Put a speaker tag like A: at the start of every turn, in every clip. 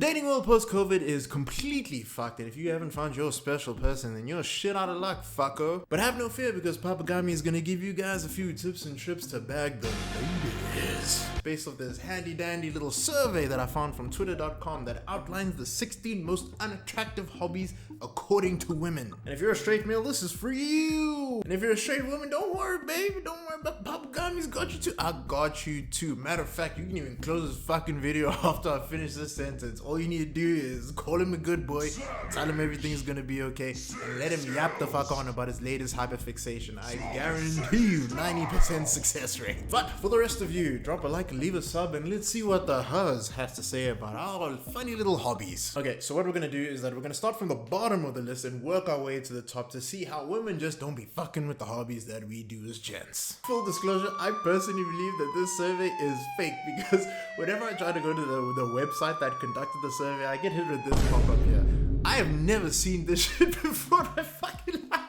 A: dating world post-COVID is completely fucked, and if you haven't found your special person, then you're shit out of luck, fucko. But have no fear, because Papagami is gonna give you guys a few tips and trips to bag the ladies. Based off this handy-dandy little survey that I found from Twitter.com that outlines the 16 most unattractive hobbies according to women. And if you're a straight male, this is for you. And if you're a straight woman, don't worry, baby. Don't worry about Papagami's got you too. I got you too. Matter of fact, you can even close this fucking video after I finish this sentence. All you need to do is call him a good boy, tell him everything's gonna be okay, and let him yap the fuck on about his latest hyperfixation. I guarantee you 90% success rate. But for the rest of you, drop a like, leave a sub, and let's see what the hers has to say about our funny little hobbies. Okay, so what we're gonna do is that we're gonna start from the bottom of the list and work our way to the top to see how women just don't be fucking with the hobbies that we do as gents. Full disclosure, I personally believe that this survey is fake, because whenever I try to go to the website that conducted the survey, I get hit with this pop-up here. I have never seen this shit before in my fucking life.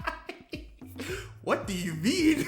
A: What do you mean?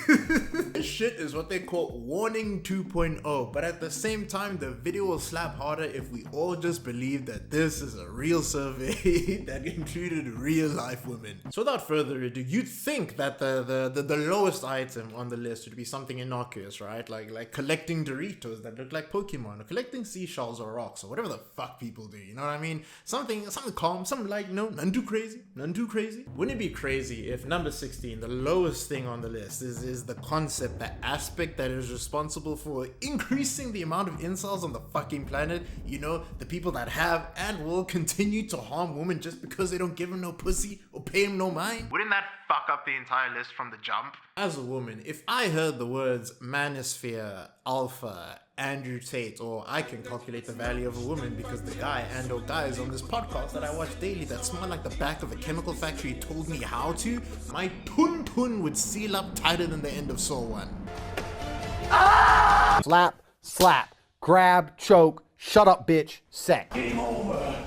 A: This shit is what they call warning 2.0, but at the same time, the video will slap harder if we all just believe that this is a real survey that included real life women. So without further ado, you'd think that the lowest item on the list would be something innocuous, right? Like collecting Doritos that look like Pokemon, or collecting seashells or rocks, or whatever the fuck people do, you know what I mean? Something calm, something like, no, none too crazy. Wouldn't it be crazy if number 16, the lowest thing on the list, is the concept, the aspect that is responsible for increasing the amount of incels on the fucking planet? You know, the people that have and will continue to harm women just because they don't give them no pussy or pay them no mind. Wouldn't that fuck up the entire list from the jump? As a woman, if I heard the words manosphere, alpha, Andrew Tate, or I can calculate the value of a woman because the guy and or guys on this podcast that I watch daily that smell like the back of a chemical factory told me how to, my tun would seal up tighter than the end of Saw 1.
B: Ah! Slap, slap, grab, choke, shut up bitch, sex.
A: Game over.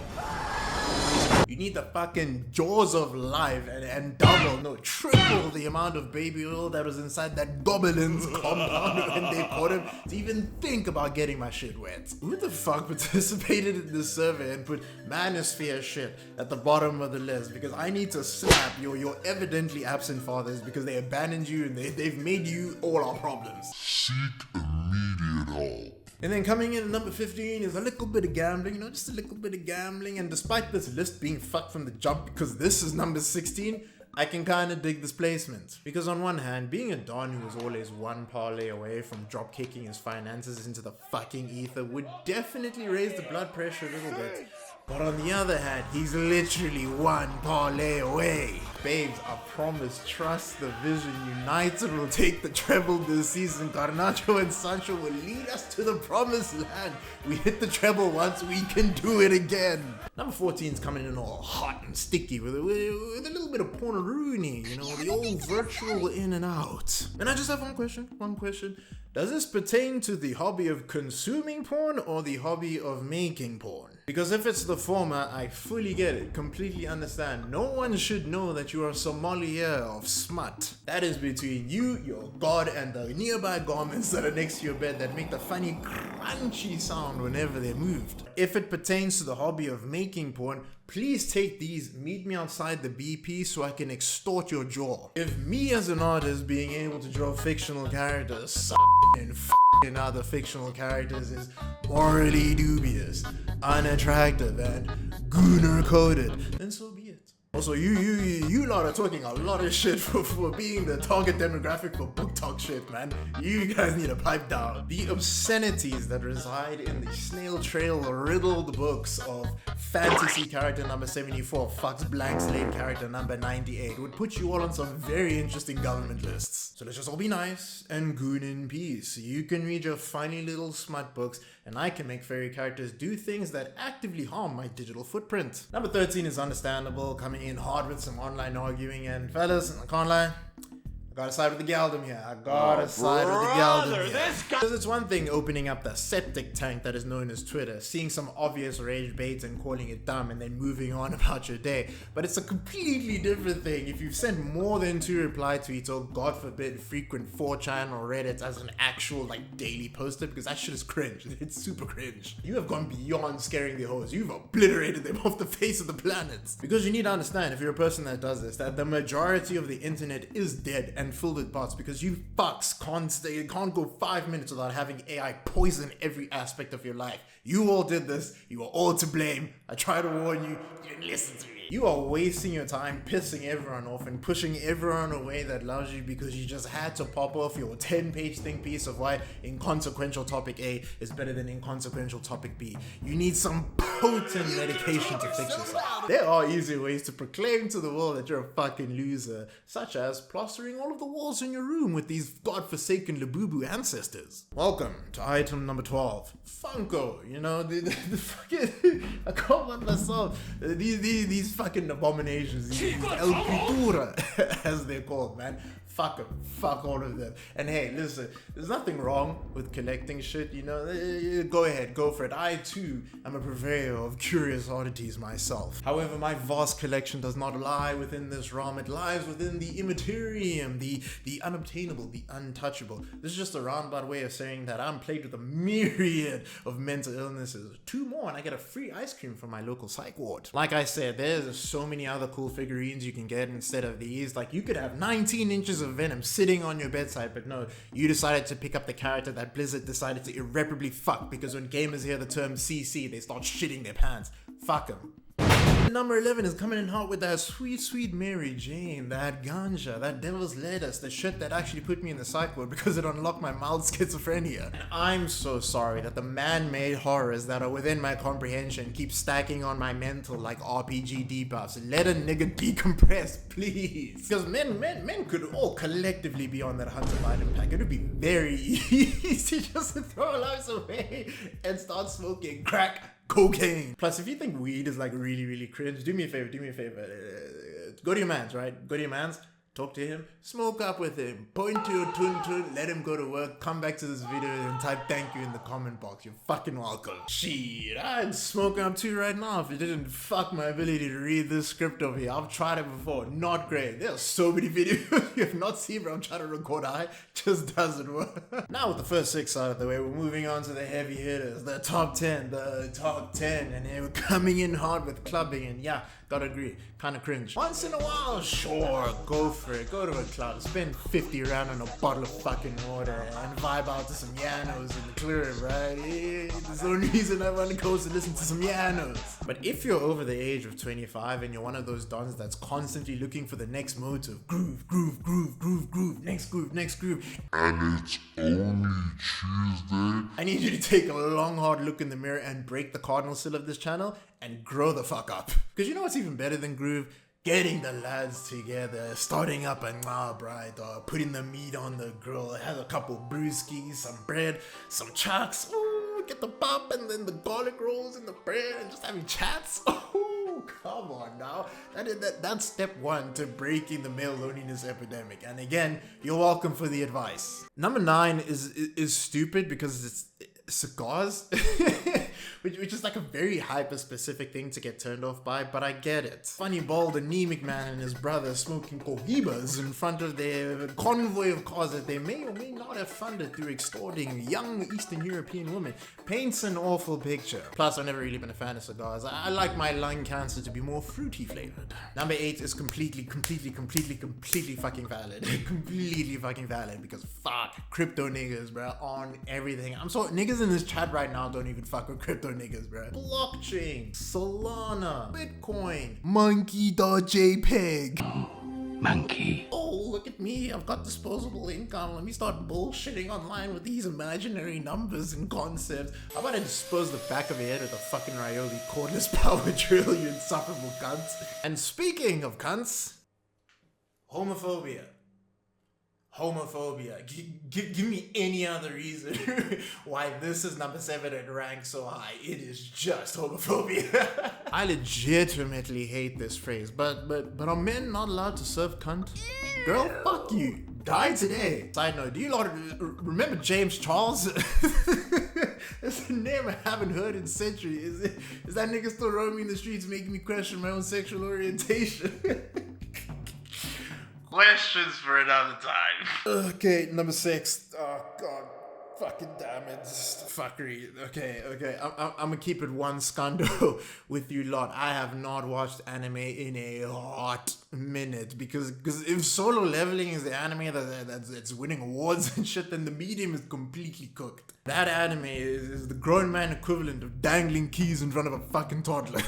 A: You need the fucking jaws of life and double, no, triple the amount of baby oil that was inside that goblin's compound when they caught him to even think about getting my shit wet. Who the fuck participated in this survey and put manosphere shit at the bottom of the list? Because I need to slap your evidently absent fathers because they abandoned you and they've made you all our problems.
C: Seek immediate help.
A: And then coming in at number 15 is a little bit of gambling, you know, just a little bit of gambling. And despite this list being fucked from the jump because this is number 16, I can kind of dig this placement. Because on one hand, being a Don who was always one parlay away from drop kicking his finances into the fucking ether would definitely raise the blood pressure a little bit. But on the other hand, he's literally one parlay away. Babes, I promise, trust the vision. United will take the treble this season. Garnacho and Sancho will lead us to the promised land. We hit the treble once, we can do it again. Number 14 is coming in all hot and sticky with a little bit of porn-rooney, you know, the old virtual in and out. And I just have one question. Does this pertain to the hobby of consuming porn or the hobby of making porn? Because if it's the former, I fully get it, completely understand. No one should know that you are a sommelier of smut. That is between you, your god, and the nearby garments that are next to your bed that make the funny crunchy sound whenever they're moved. If it pertains to the hobby of making porn, please take these, meet me outside the BP so I can extort your jaw. If me as an artist being able to draw fictional characters and f***ing other fictional characters is morally dubious, unattractive, and gooner coded, then so be it. Also, you lot are talking a lot of shit for being the target demographic for book talk shit, man. You guys need to pipe down. The obscenities that reside in the snail trail riddled books of fantasy character number 74 fucks blank slate character number 98 would put you all on some very interesting government lists. So let's just all be nice and goon in peace. You can read your funny little smut books and I can make fairy characters do things that actively harm my digital footprint. Number 13 is understandable, coming in hard with some online arguing, and fellas, I can't lie, I gotta side with the Galdem here. I gotta side with the Galdem here. Because it's one thing opening up the septic tank that is known as Twitter, seeing some obvious rage bait and calling it dumb and then moving on about your day. But it's a completely different thing if you've sent more than 2 reply tweets or, God forbid, frequent 4chan or Reddit as an actual like daily poster, because that shit is cringe. It's super cringe. You have gone beyond scaring the hoes. You've obliterated them off the face of the planet. Because you need to understand, if you're a person that does this, that the majority of the internet is dead and filled with bots, because you fucks can't go 5 minutes without having AI poison every aspect of your life. You all did this. You are all to blame. I try to warn you. You didn't listen to me. You are wasting your time pissing everyone off and pushing everyone away that loves you because you just had to pop off your 10-page think piece of why inconsequential topic A is better than inconsequential topic B. You need some potent medication to fix yourself. There are easier ways to proclaim to the world that you're a fucking loser, such as plastering all of the walls in your room with these godforsaken Labubu ancestors. Welcome to item number 12. Funko, you know, the fucking, I can't let myself, these fucking abominations, these El Cultura, as they're called, man. Fuck them. Fuck all of them. And hey, listen, there's nothing wrong with collecting shit, you know, go ahead, go for it. I too am a purveyor of curious oddities myself. However, my vast collection does not lie within this realm. It lies within the immaterium, the unobtainable, the untouchable. This is just a roundabout way of saying that I'm plagued with a myriad of mental illnesses. 2 more and I get a free ice cream from my local psych ward. Like I said, there's so many other cool figurines you can get instead of these. Like, you could have 19 inches of Venom sitting on your bedside, but no, you decided to pick up the character that Blizzard decided to irreparably fuck, because when gamers hear the term CC, they start shitting their pants. Fuck them. Number 11 is coming in hot with that sweet, sweet Mary Jane, that ganja, that devil's lettuce, the shit that actually put me in the psych ward because it unlocked my mild schizophrenia. And I'm so sorry that the man-made horrors that are within my comprehension keep stacking on my mental like RPG debuffs. Let a nigga decompress, please. Because men could all collectively be on that Hunter Biden pack. It would be very easy just to throw our lives away and start smoking crack cocaine. Plus, if you think weed is like really, really cringe, do me a favor. Go to your mans, right? Go to your mans, talk to him, smoke up with him, point to your tun, let him go to work, come back to this video and type thank you in the comment box. You're fucking welcome. Shit, I'd smoke up too right now if it didn't fuck my ability to read this script over here. I've tried it before, not great. There's so many videos you have not seen, but I'm trying to record just doesn't work. Now with the first 6 out of the way, we're moving on to the heavy hitters, the top 10, and we're coming in hard with clubbing, and yeah, gotta agree, kinda cringe. Once in a while, sure, go for it, go to a club, spend 50 rand on a bottle of fucking water and vibe out to some Yanos in the club, right? There's no reason everyone goes to listen to some Yanos. But if you're over the age of 25 and you're one of those dons that's constantly looking for the next motive, groove, next groove,
C: And it's only Tuesday.
A: I need you to take a long hard look in the mirror and break the cardinal sin of this channel and grow the fuck up. Because you know what's even better than groove? Getting the lads together, starting up a bride, putting the meat on the grill, have a couple brewskis, some bread, some chucks, ooh, get the pop and then the garlic rolls and the bread and just having chats. Ooh, come on now. That's step 1 to breaking the male loneliness epidemic. And again, you're welcome for the advice. Number 9 is stupid because it's cigars. Which is like a very hyper-specific thing to get turned off by, but I get it. Funny, bald, anemic man and his brother smoking HOBBIES in front of their convoy of cars that they may or may not have funded through extorting young Eastern European women paints an awful picture. Plus, I've never really been a fan of cigars. I like my lung cancer to be more fruity flavored. Number 8 is completely fucking valid. Completely fucking valid, because fuck crypto niggas, bro, on everything. I'm sorry, niggas in this chat right now don't even fuck with crypto niggas, bro. Blockchain, Solana, Bitcoin, Monkey.jpg.
B: Monkey.
A: Oh, look at me, I've got disposable income. Let me start bullshitting online with these imaginary numbers and concepts. How about I dispose the back of your head with a fucking Rioli cordless power drill, you insufferable cunts. And speaking of cunts, homophobia. Give me any other reason why this is number 7 and ranked so high. It is just homophobia. I legitimately hate this phrase, but are men not allowed to serve cunt? Girl, fuck you. Die today. Side note, do you lot remember James Charles? That's a name I haven't heard in centuries. Is that nigga still roaming the streets making me question my own sexual orientation? Questions for another time. Okay, number 6. Oh god. Fucking damn it, this is fuckery. Okay. I'm gonna keep it one scundo with you lot. I have not watched anime in a hot minute because if Solo Leveling is the anime that's winning awards and shit, then the medium is completely cooked. That anime is the grown man equivalent of dangling keys in front of a fucking toddler.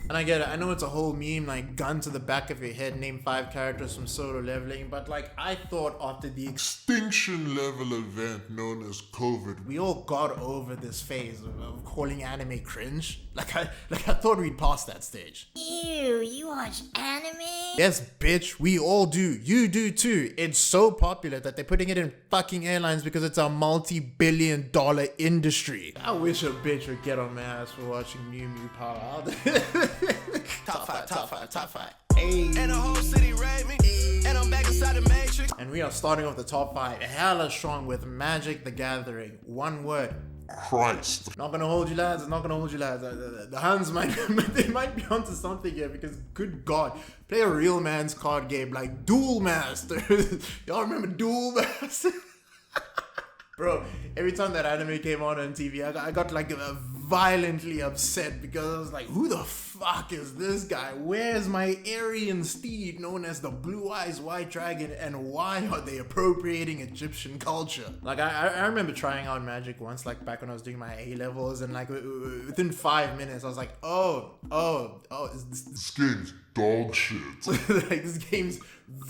A: And I get it, I know it's a whole meme, like gun to the back of your head, name 5 characters from Solo Leveling, but like I thought after the
C: Extinction level event known as COVID.
A: we all got over this phase of calling anime cringe. Like I thought we'd pass that stage.
D: Ew, you watch anime?
A: Yes, bitch, we all do. You do too. It's so popular that they're putting it in fucking airlines because it's a multi-billion-dollar industry. I wish a bitch would get on my ass for watching Mew Mew Power. Top five. Hey.
E: And the whole city rate me, and I'm back inside the matrix.
A: And we are starting off the top 5 hella strong with Magic the Gathering. One word.
C: Christ.
A: Not gonna hold you lads, The Huns they might be onto something here because good god, play a real man's card game like Duel Masters. Y'all remember Duel Masters? Bro, every time that anime came on TV, I got like violently upset because I was like, who the fuck is this guy? Where's my Aryan steed known as the Blue Eyes White Dragon, and why are they appropriating Egyptian culture? Like I remember trying out Magic once, like back when I was doing my A-levels, and like within 5 minutes I was like, oh,
C: This game's dog shit.
A: like this game's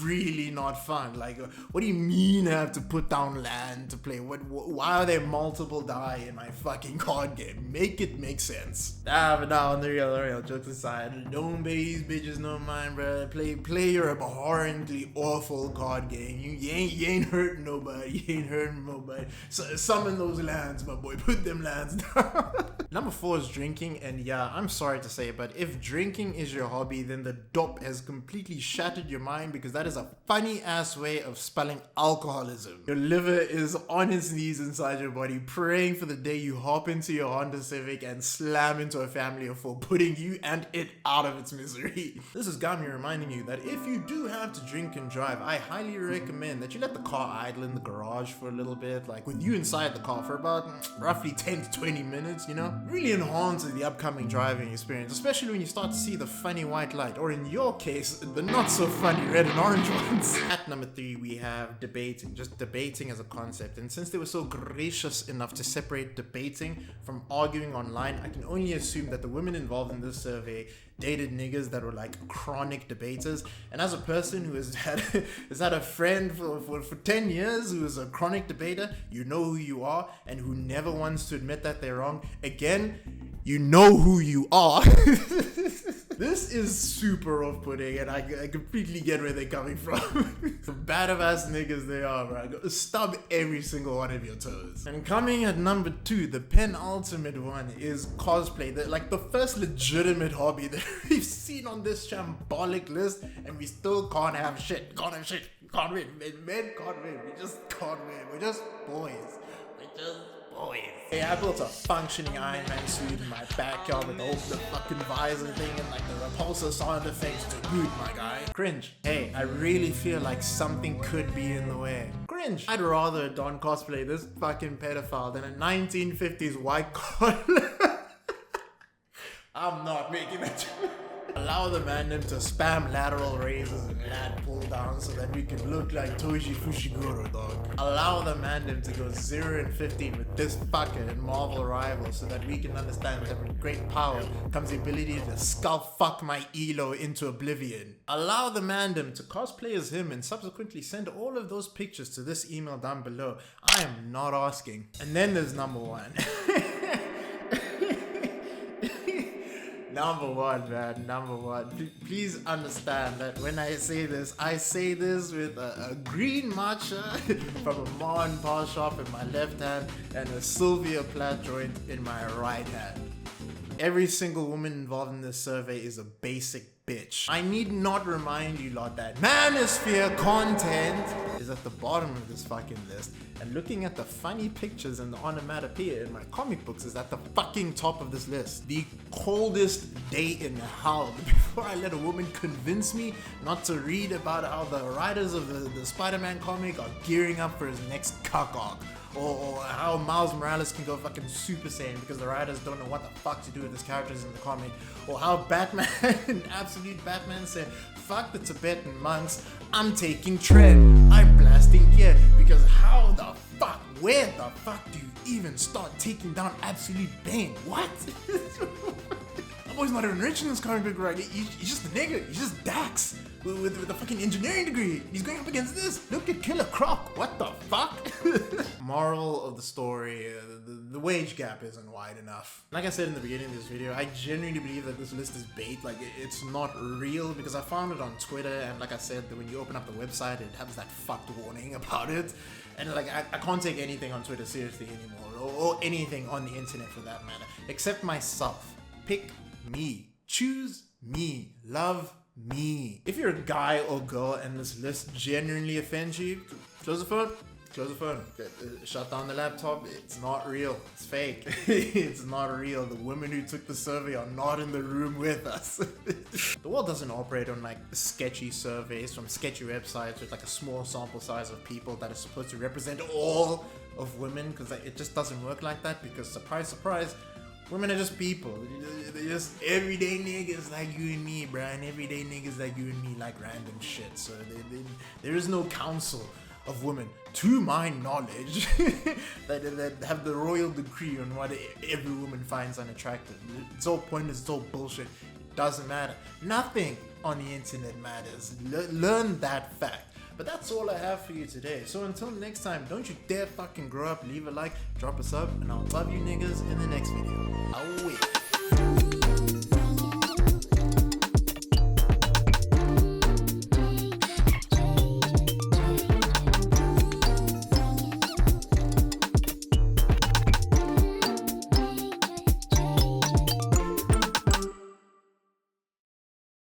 A: really not fun. Like, what do you mean I have to put down land to play? Why are there multiple die in my fucking card game? Make it make sense. But now on the real jokes aside, don't pay these bitches no mind, bro. Play your abhorrently awful card game. You ain't hurting nobody. So, summon those lands, my boy. Put them lands down. Number 4 is drinking, and yeah, I'm sorry to say, but if drinking is your hobby, then the dope has completely shattered your mind, because that is a funny ass way of spelling alcoholism. Your liver is on its knees inside your body, praying for the day you hop into your Honda Civic and slam into a family of 4, putting you and it out of its misery. This is Gami reminding you that if you do have to drink and drive, I highly recommend that you let the car idle in the garage for a little bit, like with you inside the car for about roughly 10 to 20 minutes, you know? Really enhances the upcoming driving experience, especially when you start to see the funny white light, or in your case, the not so funny red and orange ones. At number 3, we have debating, just debating as a concept. And since they were so gracious enough to separate debating from arguing online, I can only assume that the women involved in this survey dated niggas that were like chronic debaters. And as a person who has had a friend for 10 years who is a chronic debater, you know who you are, and who never wants to admit that they're wrong. Again, you know who you are. This is super off-putting, and I completely get where they're coming from. Some bad-ass niggas they are, bro. Stub every single one of your toes. And coming at number 2, the penultimate one is cosplay. The first legitimate hobby that we've seen on this shambolic list, and we still can't have shit. Can't win. Men can't win. We just can't win. We're just boys. Hey, I built a functioning Iron Man suit in my backyard with the fucking visor thing and like the repulsor sound effects to boot, my guy. Cringe. Hey, I really feel like something could be in the way. Cringe. I'd rather Don cosplay this fucking pedophile than a 1950s white collar. I'm not making that joke. Allow the mandem to spam lateral raises and lat pull down so that we can look like Toji Fushiguro, dog. Allow the mandem to go 0 and 15 with this fucker in Marvel Rivals so that we can understand that with great power comes the ability to skull fuck my Elo into oblivion. Allow the mandem to cosplay as him and subsequently send all of those pictures to this email down below. I am not asking. And then there's number 1. Number 1, man. Number 1. Please understand that when I say this with a green matcha from a Ma and Pa shop in my left hand and a Sylvia Plath joint in my right hand. every single woman involved in this survey is a basic bitch. I need not remind you lot that manosphere content is at the bottom of this fucking list, and looking at the funny pictures and the onomatopoeia in my comic books is at the fucking top of this list. The coldest day in hell before I let a woman convince me not to read about how the writers of the Spider-Man comic are gearing up for his next cuck arc. Or how Miles Morales can go fucking Super Saiyan because the writers don't know what the fuck to do with his characters in the comic. Or how Batman, absolute Batman said, fuck the Tibetan monks, I'm taking Trent, I'm blasting gear. Because how the fuck, where the fuck do you even start taking down Absolute Bane? What? That boy's not even rich in this comic book, right? He's just a nigga, he's just Dax. With a fucking engineering degree. He's going up against this. Look at Killer Croc. What the fuck? Moral of the story, the wage gap isn't wide enough. Like I said in the beginning of this video, I genuinely believe that this list is bait. Like, it's not real because I found it on Twitter, and like I said, when you open up the website, it has that fucked warning about it. And like, I can't take anything on Twitter seriously anymore, or anything on the internet for that matter, except myself. Pick me. Choose me. Love me. If you're a guy or girl and this list genuinely offends you, close the phone. Close the phone. Shut down the laptop. It's not real. It's fake. It's not real. The women who took the survey are not in the room with us. The world doesn't operate on like sketchy surveys from sketchy websites with like a small sample size of people that are supposed to represent all of women, because it just doesn't work like that, because surprise, surprise, women are just people. They're just everyday niggas like you and me, bruh. And everyday niggas like you and me like random shit. So there is no council of women, to my knowledge, that have the royal decree on what every woman finds unattractive. It's all pointless, it's all bullshit. Doesn't matter. Nothing on the internet matters. Learn that fact. But that's all I have for you today. So until next time, don't you dare fucking grow up, leave a like, drop a sub, and I'll love you niggas in the next video. Away.